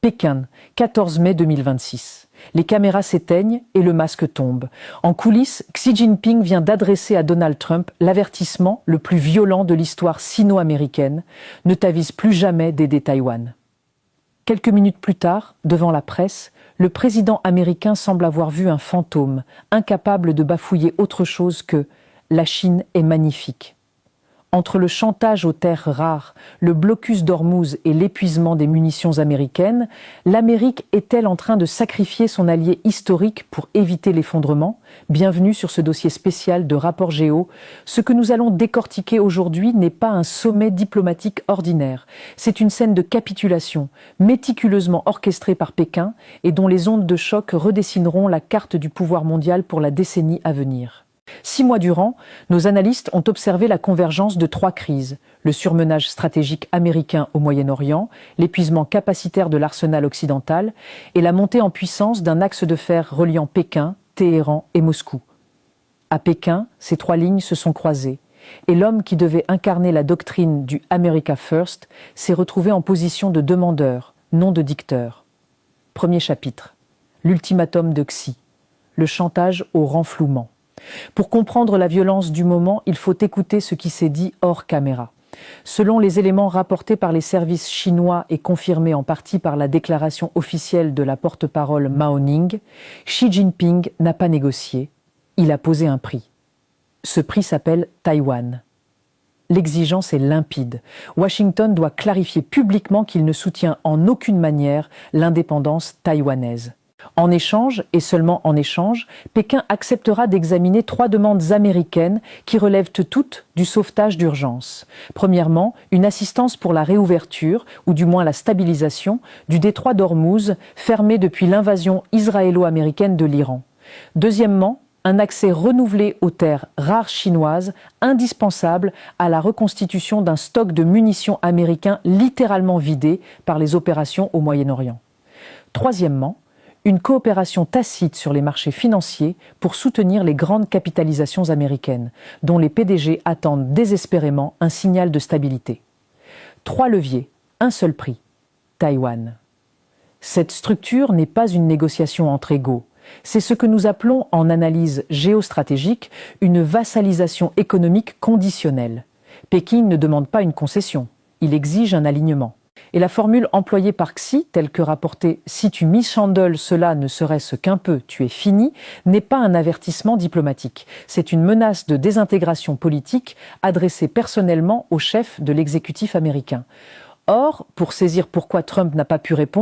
Pékin, 14 mai 2026. Les caméras s'éteignent et le masque tombe. En coulisses, Xi Jinping vient d'adresser à Donald Trump l'avertissement le plus violent de l'histoire sino-américaine. Ne t'avise plus jamais d'aider Taïwan. Quelques minutes plus tard, devant la presse, le président américain semble avoir vu un fantôme, incapable de bafouiller autre chose que « la Chine est magnifique ». Entre le chantage aux terres rares, le blocus d'Ormuz et l'épuisement des munitions américaines, l'Amérique est-elle en train de sacrifier son allié historique pour éviter l'effondrement? Bienvenue sur ce dossier spécial de Rapport Géo. Ce que nous allons décortiquer aujourd'hui n'est pas un sommet diplomatique ordinaire. C'est une scène de capitulation, méticuleusement orchestrée par Pékin et dont les ondes de choc redessineront la carte du pouvoir mondial pour la décennie à venir. 6 mois durant, nos analystes ont observé la convergence de 3 crises. Le surmenage stratégique américain au Moyen-Orient, l'épuisement capacitaire de l'arsenal occidental et la montée en puissance d'un axe de fer reliant Pékin, Téhéran et Moscou. À Pékin, ces 3 lignes se sont croisées et l'homme qui devait incarner la doctrine du America First s'est retrouvé en position de demandeur, non de dicteur. Premier chapitre. L'ultimatum de Xi. Le chantage au renflouement. Pour comprendre la violence du moment, il faut écouter ce qui s'est dit hors caméra. Selon les éléments rapportés par les services chinois et confirmés en partie par la déclaration officielle de la porte-parole Mao Ning, Xi Jinping n'a pas négocié, il a posé un prix. Ce prix s'appelle Taïwan. L'exigence est limpide. Washington doit clarifier publiquement qu'il ne soutient en aucune manière l'indépendance taïwanaise. En échange, et seulement en échange, Pékin acceptera d'examiner 3 demandes américaines qui relèvent toutes du sauvetage d'urgence. Premièrement, une assistance pour la réouverture, ou du moins la stabilisation, du détroit d'Ormuz, fermé depuis l'invasion israélo-américaine de l'Iran. Deuxièmement, un accès renouvelé aux terres rares chinoises, indispensable à la reconstitution d'un stock de munitions américains littéralement vidé par les opérations au Moyen-Orient. Troisièmement, une coopération tacite sur les marchés financiers pour soutenir les grandes capitalisations américaines, dont les PDG attendent désespérément un signal de stabilité. 3 leviers, un seul prix, Taïwan. Cette structure n'est pas une négociation entre égaux. C'est ce que nous appelons en analyse géostratégique une vassalisation économique conditionnelle. Pékin ne demande pas une concession, il exige un alignement. Et la formule employée par Xi, telle que rapportée « si tu mishandles cela ne serait-ce qu'un peu, tu es fini », n'est pas un avertissement diplomatique. C'est une menace de désintégration politique adressée personnellement au chef de l'exécutif américain. Or, pour saisir pourquoi Trump n'a pas pu répondre,